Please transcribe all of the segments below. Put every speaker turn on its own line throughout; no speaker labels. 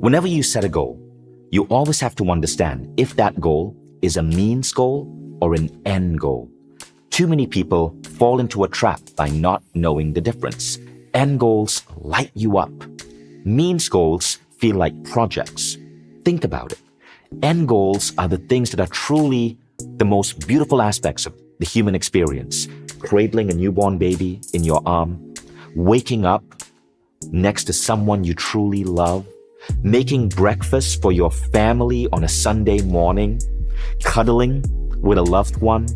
Whenever you set a goal, you always have to understand if that goal is a means goal or an end goal. Too many people fall into a trap by not knowing the difference. End goals light you up. Means goals feel like projects. Think about it. End goals are the things that are truly the most beautiful aspects of the human experience. Cradling a newborn baby in your arm, waking up next to someone you truly love, making breakfast for your family on a Sunday morning, cuddling with a loved one,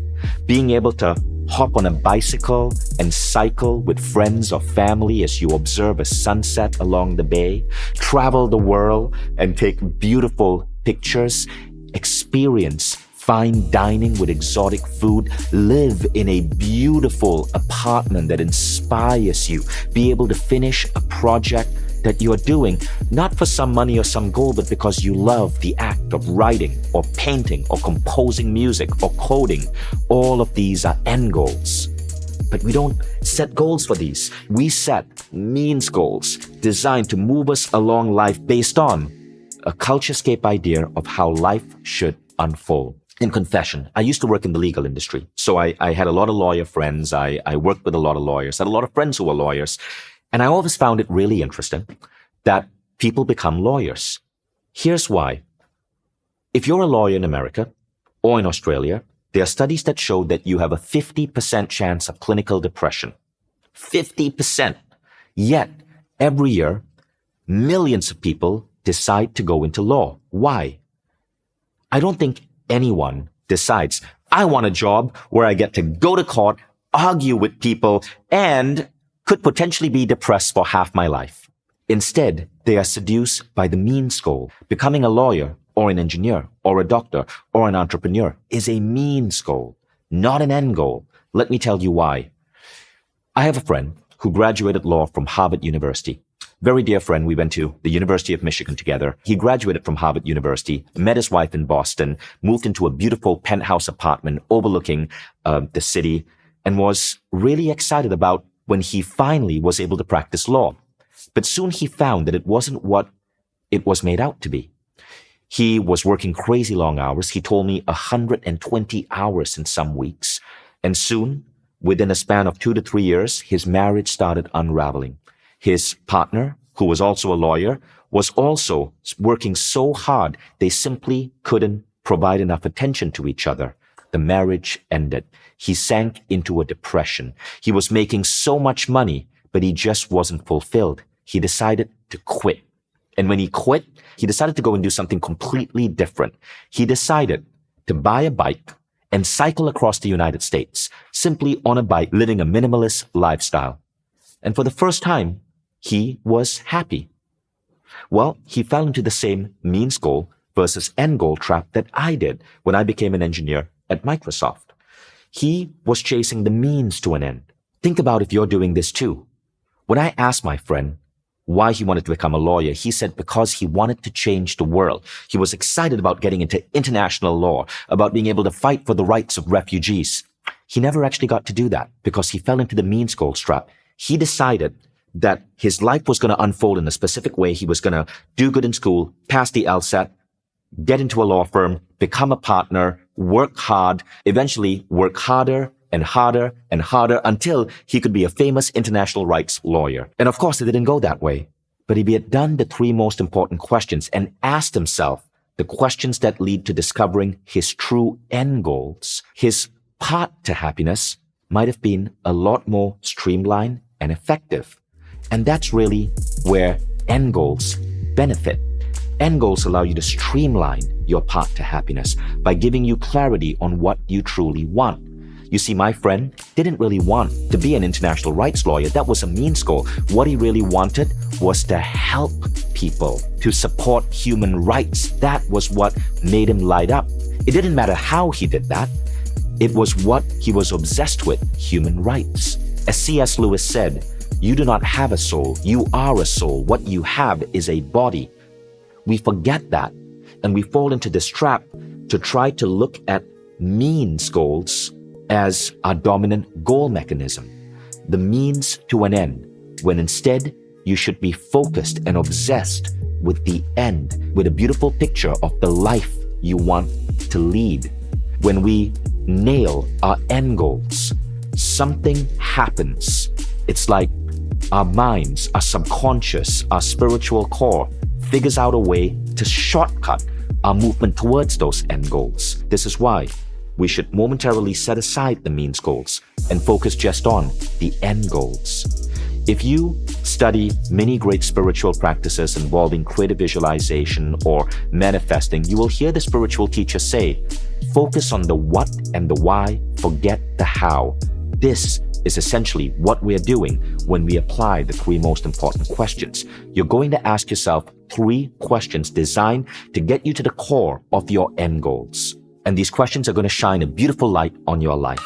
being able to hop on a bicycle and cycle with friends or family as you observe a sunset along the bay, travel the world and take beautiful pictures, experience fine dining with exotic food, live in a beautiful apartment that inspires you, be able to finish a project that you're doing, not for some money or some goal, but because you love the act of writing or painting or composing music or coding. All of these are end goals. But we don't set goals for these. We set means goals designed to move us along life based on a culturescape idea of how life should unfold. In confession, I used to work in the legal industry. So I had a lot of lawyer friends. I worked with a lot of lawyers. I had a lot of friends who were lawyers. And I always found it really interesting that people become lawyers. Here's why. If you're a lawyer in America or in Australia, there are studies that show that you have a 50% chance of clinical depression. 50%. Yet, every year, millions of people decide to go into law. Why? I don't think anyone decides, I want a job where I get to go to court, argue with people, and could potentially be depressed for half my life. Instead, they are seduced by the means goal. Becoming a lawyer or an engineer or a doctor or an entrepreneur is a means goal, not an end goal. Let me tell you why. I have a friend who graduated law from Harvard University. Very dear friend. We went to the University of Michigan together. He graduated from Harvard University, met his wife in Boston, moved into a beautiful penthouse apartment overlooking the city, and was really excited about when he finally was able to practice law. But soon he found that it wasn't what it was made out to be. He was working crazy long hours. He told me 120 hours in some weeks. And soon, within a span of 2 to 3 years, his marriage started unraveling. His partner, who was also a lawyer, was also working so hard they simply couldn't provide enough attention to each other. The marriage ended. He sank into a depression. He was making so much money, but he just wasn't fulfilled. He decided to quit. And when he quit, he decided to go and do something completely different. He decided to buy a bike and cycle across the United States, simply on a bike, living a minimalist lifestyle. And for the first time, he was happy. Well, he fell into the same means goal versus end goal trap that I did when I became an engineer at Microsoft. He was chasing the means to an end. Think about if you're doing this too. When I asked my friend why he wanted to become a lawyer, he said because he wanted to change the world. He was excited about getting into international law, about being able to fight for the rights of refugees. He never actually got to do that because he fell into the means goal trap. He decided that his life was going to unfold in a specific way. He was going to do good in school, pass the LSAT, get into a law firm, become a partner, work hard, eventually work harder and harder and harder until he could be a famous international rights lawyer. And of course, it didn't go that way. But if he had done the 3 most important questions and asked himself the questions that lead to discovering his true end goals, his path to happiness might have been a lot more streamlined and effective. And that's really where end goals benefit. End goals allow you to streamline your path to happiness by giving you clarity on what you truly want. You see, my friend didn't really want to be an international rights lawyer. That was a means goal. What he really wanted was to help people, to support human rights. That was what made him light up. It didn't matter how he did that. It was what he was obsessed with, human rights. As C.S. Lewis said, you do not have a soul, you are a soul. What you have is a body. We forget that, and we fall into this trap to try to look at means goals as our dominant goal mechanism, the means to an end, when instead you should be focused and obsessed with the end, with a beautiful picture of the life you want to lead. When we nail our end goals, something happens. It's like our minds, our subconscious, our spiritual core figures out a way to shortcut our movement towards those end goals. This is why we should momentarily set aside the means goals and focus just on the end goals. If you study many great spiritual practices involving creative visualization or manifesting, you will hear the spiritual teacher say, focus on the what and the why, forget the how. This is essentially what we're doing when we apply the 3 most important questions. You're going to ask yourself 3 questions designed to get you to the core of your end goals. And these questions are going to shine a beautiful light on your life.